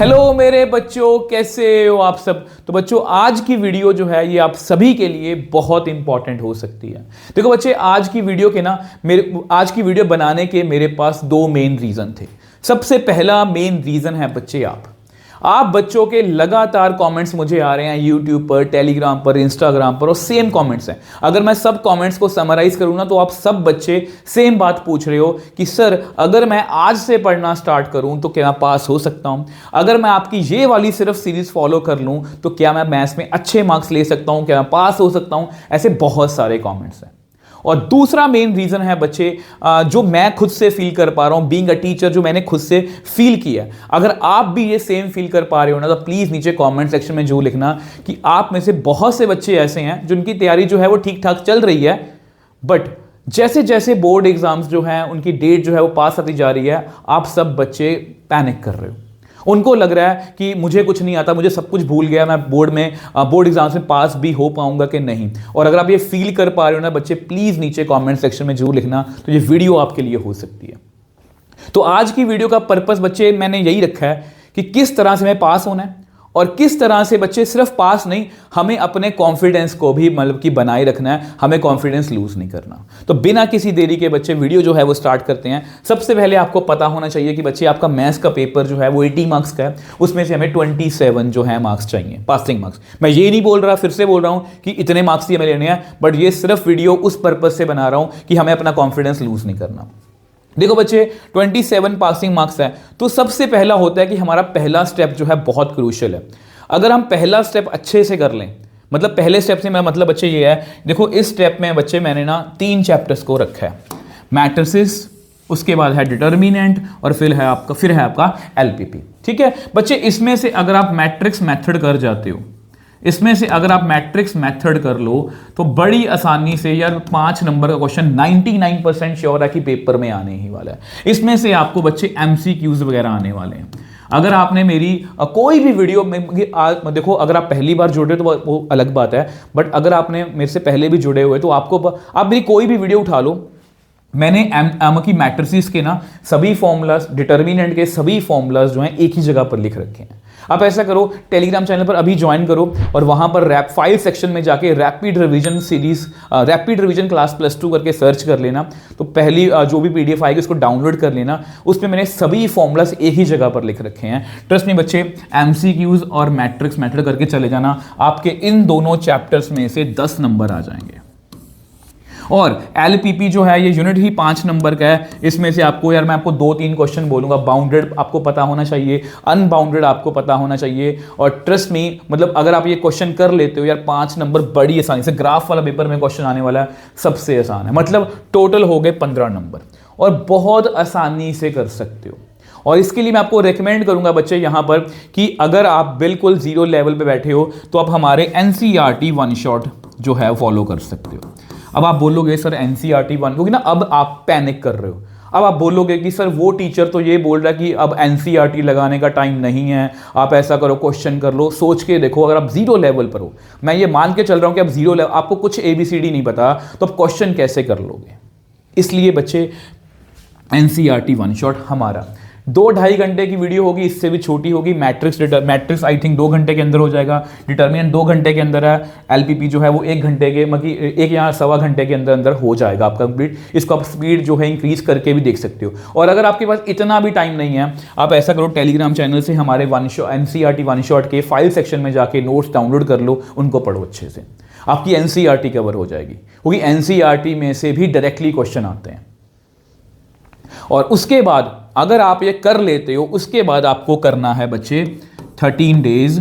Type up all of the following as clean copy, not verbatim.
Hello मेरे बच्चों, कैसे हो आप सब। तो बच्चों, आज की वीडियो जो है ये आप सभी के लिए बहुत इंपॉर्टेंट हो सकती है। देखो बच्चे, आज की वीडियो बनाने के मेरे पास दो मेन रीजन थे। सबसे पहला मेन रीजन है बच्चे, आप बच्चों के लगातार कमेंट्स मुझे आ रहे हैं यूट्यूब पर, टेलीग्राम पर, इंस्टाग्राम पर, और सेम कमेंट्स हैं। अगर मैं सब कमेंट्स को समराइज करूं ना, तो आप सब बच्चे सेम बात पूछ रहे हो कि सर, अगर मैं आज से पढ़ना स्टार्ट करूं तो क्या मैं पास हो सकता हूं? अगर मैं आपकी ये वाली सिर्फ सीरीज फॉलो कर लूं तो क्या मैं मैथ्स में अच्छे मार्क्स ले सकता हूं? क्या मैं पास हो सकता हूं? ऐसे बहुत सारे कॉमेंट्स हैं। और दूसरा मेन रीजन है बच्चे, जो मैं खुद से फील कर पा रहा हूं, बीइंग अ टीचर, जो मैंने खुद से फील किया। अगर आप भी ये सेम फील कर पा रहे हो ना, तो प्लीज नीचे कमेंट सेक्शन में जो लिखना कि आप में से बहुत से बच्चे ऐसे हैं जिनकी तैयारी जो है वो ठीक ठाक चल रही है, बट जैसे जैसे बोर्ड एग्जाम्स जो है उनकी डेट जो है वो पास आती जा रही है, आप सब बच्चे पैनिक कर रहे हो। उनको लग रहा है कि मुझे कुछ नहीं आता, मुझे सब कुछ भूल गया, मैं बोर्ड एग्जाम्स में पास भी हो पाऊंगा कि नहीं। और अगर आप ये फील कर पा रहे हो ना बच्चे, प्लीज नीचे कमेंट सेक्शन में जरूर लिखना, तो ये वीडियो आपके लिए हो सकती है। तो आज की वीडियो का पर्पस बच्चे मैंने यही रखा है कि किस तरह से हमें पास होना है, और किस तरह से बच्चे सिर्फ पास नहीं, हमें अपने कॉन्फिडेंस को भी मतलब कि बनाए रखना है, हमें कॉन्फिडेंस लूज नहीं करना। तो बिना किसी देरी के बच्चे वीडियो जो है वो स्टार्ट करते हैं। सबसे पहले आपको पता होना चाहिए कि बच्चे, आपका मैथ्स का पेपर जो है वो 80 मार्क्स का है, उसमें से हमें 27 जो है मार्क्स चाहिए, पासिंग मार्क्स। मैं ये नहीं बोल रहा, फिर से बोल रहा हूं कि इतने मार्क्स ही हमें लेने हैं, बट ये सिर्फ वीडियो उस पर्पज से बना रहा हूं कि हमें अपना कॉन्फिडेंस लूज नहीं करना। देखो बच्चे, 27 पासिंग मार्क्स है, तो सबसे पहला होता है कि हमारा पहला स्टेप जो है बहुत क्रूशियल है। अगर हम पहला स्टेप अच्छे से कर लें, मतलब पहले स्टेप से मेरा मतलब बच्चे ये है, देखो इस स्टेप में बच्चे मैंने ना 3 चैप्टर्स को रखा है, मैट्रिसेस, उसके बाद है डिटर्मिनेंट, और फिर है आपका एलपीपी। ठीक है बच्चे, इसमें से अगर आप मैट्रिक्स मेथड कर जाते हो, इसमें से अगर आप मैट्रिक्स मेथड कर लो तो बड़ी आसानी से यार 5 नंबर का क्वेश्चन 99% श्योर है कि पेपर में आने ही वाला है। इसमें से आपको बच्चे एमसीक्यूज वगैरह आने वाले हैं। अगर आपने मेरी कोई भी वीडियो में देखो, अगर आप पहली बार जुड़े तो वो अलग बात है, बट अगर आपने मेरे से पहले भी जुड़े हुए तो आप मेरी कोई भी वीडियो उठा लो, मैंने एम की मैट्रिसेस के ना सभी फॉर्मूलाज, डिटर्मिनेंट के सभी फॉर्मूलाज जो हैं एक ही जगह पर लिख रखे हैं। आप ऐसा करो, टेलीग्राम चैनल पर अभी ज्वाइन करो और वहां पर रैप फाइल सेक्शन में जाके rapid revision series, rapid revision class +2 करके सर्च कर लेना। तो पहली जो भी पीडीएफ आएगी उसको डाउनलोड कर लेना, उसमें मैंने सभी फॉर्मूलाज एक ही जगह पर लिख रखे हैं। ट्रस्ट में बच्चे, एमसीक्यूज और मैट्रिक्स मेथड करके चले जाना, आपके इन दोनों चैप्टर्स में से 10 नंबर आ जाएंगे। और एलपीपी जो है ये यूनिट ही 5 नंबर का है। इसमें से आपको, यार मैं आपको 2-3 क्वेश्चन बोलूंगा, बाउंडेड आपको पता होना चाहिए, अनबाउंडेड आपको पता होना चाहिए। और ट्रस्ट मी, मतलब अगर आप ये क्वेश्चन कर लेते हो यार, 5 नंबर बड़ी आसानी से, ग्राफ वाला पेपर में क्वेश्चन आने वाला है, सबसे आसान है। मतलब टोटल हो गए 15 नंबर, और बहुत आसानी से कर सकते हो। और इसके लिए मैं आपको रेकमेंड करूंगा बच्चे यहां पर कि अगर आप बिल्कुल जीरो लेवल पे बैठे हो तो आप हमारे एनसीईआरटी वन शॉट जो है फॉलो कर सकते हो। अब आप बोलोगे सर एनसीईआरटी वन, क्योंकि ना अब आप पैनिक कर रहे हो। अब आप बोलोगे कि सर वो टीचर तो ये बोल रहा है कि अब एनसीईआरटी लगाने का टाइम नहीं है, आप ऐसा करो क्वेश्चन कर लो। सोच के देखो, अगर आप जीरो लेवल पर हो, मैं ये मान के चल रहा हूं कि आप जीरो लेवल, आपको कुछ एबीसीडी नहीं पता, तो आप क्वेश्चन कैसे कर लोगे? इसलिए बच्चे, एनसीईआरटी वन शॉट हमारा 2-2.5 घंटे की वीडियो होगी, इससे भी छोटी होगी। मैट्रिक्स आई थिंक 2 घंटे के अंदर हो जाएगा, डिटर्मिनेंट 2 घंटे के अंदर है, एलपीपी जो है वो 1 घंटे के, मतलब 1 या सवा घंटे के अंदर हो जाएगा आपका कंप्लीट। इसको आप स्पीड जो है इंक्रीज करके भी देख सकते हो। और अगर आपके पास इतना भी टाइम नहीं है, आप ऐसा करो, टेलीग्राम चैनल से हमारे एनसीईआरटी वन शॉट के फाइल सेक्शन में जाके नोट्स डाउनलोड कर लो, उनको पढ़ो अच्छे से, आपकी एनसीईआरटी कवर हो जाएगी, क्योंकि एनसीईआरटी में से भी डायरेक्टली क्वेश्चन आते हैं। और उसके बाद अगर आप ये कर लेते हो, उसके बाद आपको करना है बच्चे 13 डेज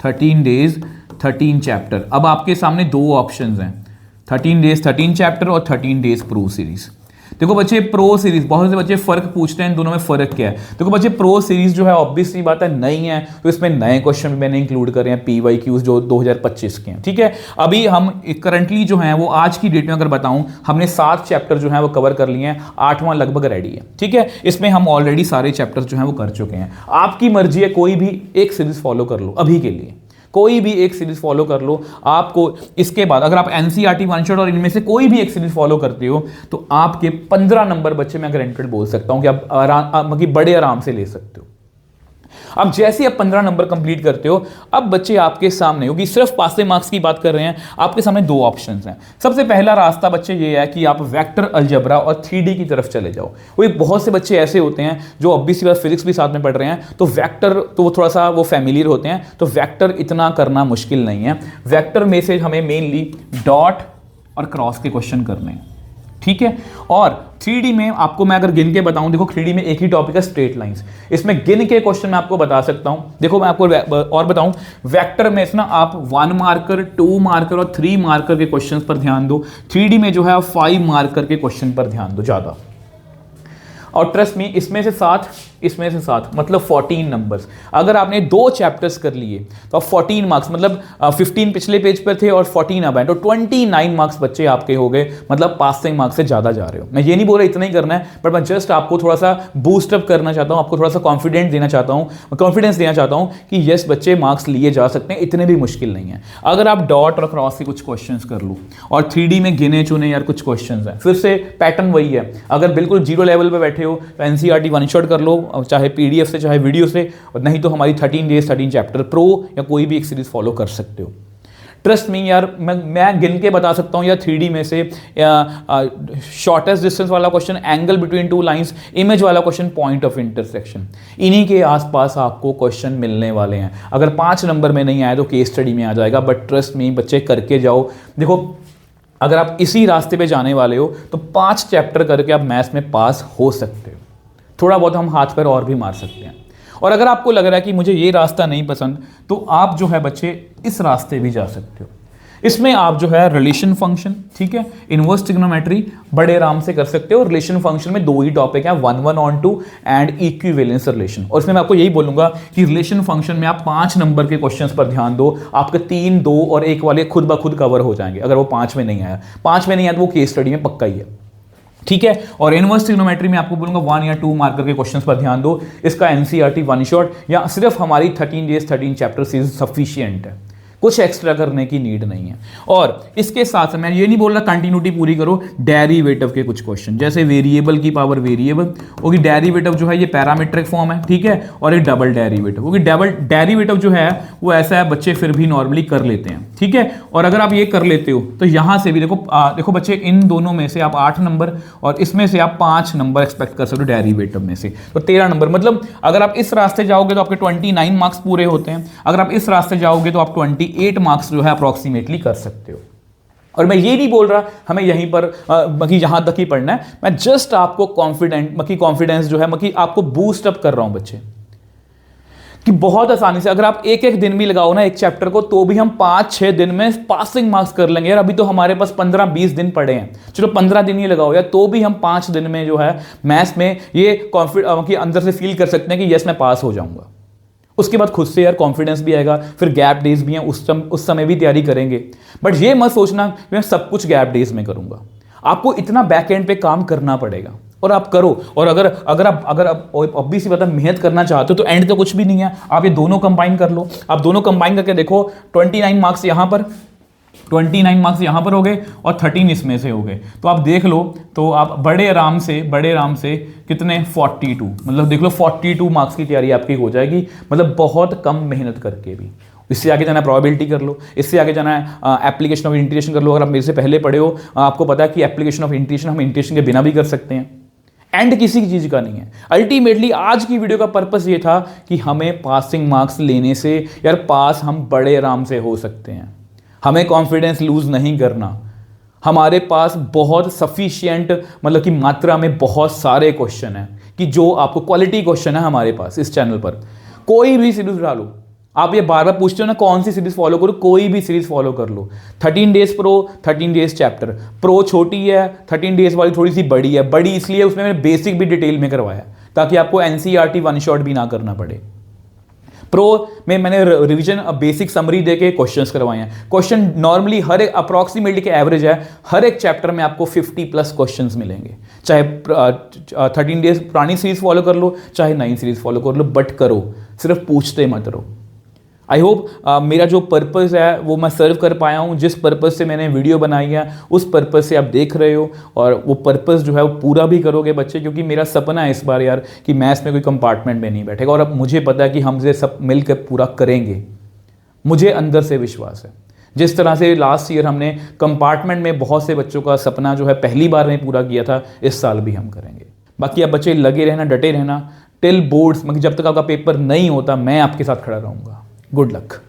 13 चैप्टर। अब आपके सामने 2 ऑप्शंस हैं, 13 डेज 13 चैप्टर और 13 डेज प्रो सीरीज। देखो बच्चे, प्रो सीरीज, बहुत से बच्चे फर्क पूछते हैं, इन दोनों में फर्क क्या है। देखो बच्चे, प्रो सीरीज जो है ऑब्वियसली बात है नहीं है, तो इसमें नए क्वेश्चन मैंने इंक्लूड करे हैं, पीवाईक्यूज जो 2025 के हैं। ठीक है, अभी हम करंटली जो हैं वो आज की डेट में अगर बताऊं, हमने 7 चैप्टर जो हैं वो कवर कर लिए हैं, 8वां लगभग रेडी है। ठीक है, इसमें हम ऑलरेडी सारे चैप्टर्स जो हैं वो कर चुके हैं। आपकी मर्जी है, कोई भी एक सीरीज फॉलो कर लो, अभी के लिए कोई भी एक सीरीज फॉलो कर लो। आपको इसके बाद अगर आप एनसीईआरटी वन शॉट और इनमें से कोई भी एक सीरीज फॉलो करते हो तो आपके 15 नंबर बच्चे मैं गारंटेड बोल सकता हूं कि आप बड़े आराम से ले सकते हो। अब जैसे ही आप 15 नंबर कंप्लीट करते हो, अब बच्चे आपके सामने, क्योंकि सिर्फ पासिंग मार्क्स की बात कर रहे हैं, आपके सामने दो ऑप्शंस हैं। सबसे पहला रास्ता बच्चे ये है कि आप वेक्टर अलजेब्रा और 3D की तरफ चले जाओ। वो बहुत से बच्चे ऐसे होते हैं जो अब भी फिजिक्स भी साथ में पढ़ रहे हैं, तो वेक्टर तो वो थोड़ा सा वो फैमिलियर होते हैं, तो वेक्टर इतना करना मुश्किल नहीं है। वेक्टर में से हमें मेनली डॉट और क्रॉस के क्वेश्चन करने हैं, ठीक है। और 3D में आपको मैं अगर गिन के बताऊं, देखो 3D में एक ही टॉपिक है स्ट्रेट लाइंस, इसमें गिन के क्वेश्चन मैं आपको बता सकता हूं। देखो मैं आपको और बताऊं, वेक्टर में ना आप 1 मार्कर, 2 मार्कर और 3 मार्कर के क्वेश्चंस पर ध्यान दो। 3D में जो है 5 मार्कर के क्वेश्चन पर ध्यान दो ज्यादा। और ट्रस्ट मी, इसमें से 7 मतलब 14 नंबर्स। अगर आपने 2 चैप्टर्स कर लिए तो आप 14 मार्क्स, मतलब 15 पिछले पेज पर थे और 14 अब है, तो 29 मार्क्स बच्चे आपके हो गए, मतलब पासिंग मार्क्स से ज़्यादा जा रहे हो। मैं ये नहीं बोल रहा इतना ही करना है, बट मैं जस्ट आपको थोड़ा सा बूस्टअप करना चाहता हूँ, आपको थोड़ा सा कॉन्फिडेंस देना चाहता हूँ कि यस बच्चे मार्क्स लिए जा सकते हैं, इतने भी मुश्किल नहीं है। अगर आप डॉट और क्रॉस से कुछ क्वेश्चन कर लो और 3D में गिने चुने यार कुछ क्वेश्चन हैं, फिर से पैटर्न वही है। अगर बिल्कुल जीरो लेवल पर बैठे हो तो NCERT वन शॉट कर लो, चाहे PDF से चाहे वीडियो से, और नहीं तो हमारी 13 डेज 13 चैप्टर प्रो या कोई भी एक सीरीज फॉलो कर सकते हो। ट्रस्ट मी यार, मैं गिन के बता सकता हूँ यार 3D में से शॉर्टेस्ट डिस्टेंस वाला question, angle between 2 lines, image वाला क्वेश्चन, पॉइंट ऑफ इंटरसेक्शन, इन्हीं के आसपास आपको क्वेश्चन मिलने वाले हैं। अगर 5 नंबर में नहीं आए तो केस स्टडी में आ जाएगा, बट ट्रस्ट मी बच्चे करके जाओ। देखो अगर आप इसी रास्ते पे जाने वाले हो तो 5 चैप्टर करके आप मैथ्स में पास हो सकते हो। थोड़ा बहुत हम हाथ पैर और भी मार सकते हैं। और अगर आपको लग रहा है कि मुझे ये रास्ता नहीं पसंद, तो आप जो है बच्चे इस रास्ते भी जा सकते हो। इसमें आप जो है रिलेशन फंक्शन, ठीक है, इनवर्स ट्रिग्नोमेट्री बड़े आराम से कर सकते हो। रिलेशन फंक्शन में 2 ही टॉपिक हैं, 1 on 2 एंड इक्विवेलेंस रिलेशन। और इसमें मैं आपको यही बोलूंगा कि रिलेशन फंक्शन में आप 5 नंबर के क्वेश्चंस पर ध्यान दो, आपके 3, 2 और 1 वाले खुद ब खुद कवर हो जाएंगे। अगर वो 5 में नहीं आया तो वो केस स्टडी में पक्का ही है, ठीक है। और इनवर्स ट्रिग्नोमेट्री में आपको बोलूंगा 1 या 2 मार्कर के क्वेश्चंस पर ध्यान दो। इसका NCERT वन शॉट या सिर्फ हमारी 13 डेज 13 चैप्टर सीरीज सफिशिएंट है, कुछ एक्स्ट्रा करने की नीड नहीं है। और इसके साथ मैं ये नहीं बोल रहा कंटिन्यूटी पूरी करो, डेरिवेटिव के कुछ क्वेश्चन, जैसे वेरिएबल की पावर वेरिएबल होगी, डेरिवेटिव जो है ये पैरामीट्रिक फॉर्म है, ठीक है, और एक डबल डेरिवेटिव, क्योंकि डबल डेरिवेटिव जो है वो ऐसा है बच्चे फिर भी नॉर्मली कर लेते हैं, ठीक है। और अगर आप ये कर लेते हो तो यहां से भी देखो बच्चे, इन दोनों में से आप 8 नंबर और इसमें से आप 5 नंबर एक्सपेक्ट कर सकते हो डेरिवेटिव में से, तो 13 नंबर। मतलब अगर आप इस रास्ते जाओगे तो आपके 29 मार्क्स पूरे होते हैं, अगर आप इस रास्ते जाओगे तो आप 28 मार्क्स जो है अप्रोक्सीमेटली कर सकते हो। और मैं ये नहीं बोल रहा हमें यहीं पर यहां तक ही पढ़ना है, मैं जस्ट आपको कॉन्फिडेंस जो है आपको बूस्ट अप कर रहा हूं बच्चे, कि बहुत आसानी से अगर आप एक दिन भी लगाओ ना एक चैप्टर को, तो भी हम 5-6 दिन में पासिंग मार्क्स कर लेंगे यार। अभी तो हमारे पास 15-20 दिन पड़े हैं, चलो 15 दिन ही लगाओ यार, तो भी हम 5 दिन में जो है मैथ्स में ये अंदर से फील कर सकते हैं कि यस मैं पास हो जाऊंगा। उसके बाद खुद से यार कॉन्फिडेंस भी आएगा, फिर गैप डेज भी हैं, उस समय भी तैयारी करेंगे। बट ये मत सोचना मैं सब कुछ गैप डेज में करूंगा, आपको इतना बैक एंड पे काम करना पड़ेगा और आप करो। और अगर आप ऑब्वियसली बात है मेहनत करना चाहते हो तो एंड तो कुछ भी नहीं है, आप ये दोनों कंबाइन कर लो। आप दोनों कंबाइन करके देखो, 29 मार्क्स यहां पर, 29 मार्क्स यहां पर हो गए और 13 इसमें से हो गए, तो आप देख लो तो आप बड़े आराम से कितने 42, मतलब देख लो 42 मार्क्स की तैयारी आपकी हो जाएगी, मतलब बहुत कम मेहनत करके भी। इससे आगे जाना है प्रोबेबिलिटी कर लो, इससे आगे जाना है एप्लीकेशन ऑफ इंटीग्रेशन कर लो। अगर आप मेरे से पहले पढ़े हो, आपको पता है कि एप्लीकेशन ऑफ इंटीग्रेशन हम इंटीग्रेशन के बिना भी कर सकते हैं, एंड किसी की चीज का नहीं है। अल्टीमेटली आज की वीडियो का पर्पस ये था कि हमें पासिंग मार्क्स लेने से यार पास हम बड़े आराम से हो सकते हैं। हमें कॉन्फिडेंस लूज नहीं करना, हमारे पास बहुत सफिशिएंट मतलब कि मात्रा में बहुत सारे क्वेश्चन हैं कि जो आपको क्वालिटी क्वेश्चन है हमारे पास इस चैनल पर। कोई भी सीरीज डालो, आप ये बार बार पूछते हो ना कौन सी सीरीज फॉलो करो, कोई भी सीरीज फॉलो कर लो। 13 days pro, 13 days chapter. Pro छोटी है, 13 डेज वाली थोड़ी सी बड़ी है। बड़ी इसलिए उसमें मैंने बेसिक भी डिटेल में करवाया ताकि आपको NCERT वन शॉट भी ना करना पड़े। प्रो में मैंने रिवीजन बेसिक समरी देके क्वेश्चंस करवाए हैं। क्वेश्चन नॉर्मली हर एक अप्रॉक्सीमेटली के एवरेज है, हर एक चैप्टर में आपको 50+ क्वेश्चंस मिलेंगे। चाहे 13 डेज पुरानी सीरीज फॉलो कर लो, चाहे नई सीरीज फॉलो कर लो, बट करो, सिर्फ पूछते मत रहो। आई होप मेरा जो पर्पज़ है वो मैं सर्व कर पाया हूँ। जिस पर्पज़ से मैंने वीडियो बनाई है उस पर्पज़ से आप देख रहे हो, और वो पर्पज़ जो है वो पूरा भी करोगे बच्चे, क्योंकि मेरा सपना है इस बार यार कि मैथ्स में कोई कंपार्टमेंट में नहीं बैठेगा, और अब मुझे पता है कि हम सब मिलकर पूरा करेंगे। मुझे अंदर से विश्वास है। जिस तरह से लास्ट ईयर हमने कंपार्टमेंट में बहुत से बच्चों का सपना जो है पहली बार में पूरा किया था, इस साल भी हम करेंगे। बाकी आप बच्चे लगे रहना, डटे रहना टिल बोर्ड्स, मतलब जब तक आपका पेपर नहीं होता मैं आपके साथ खड़ा रहूँगा। Good luck.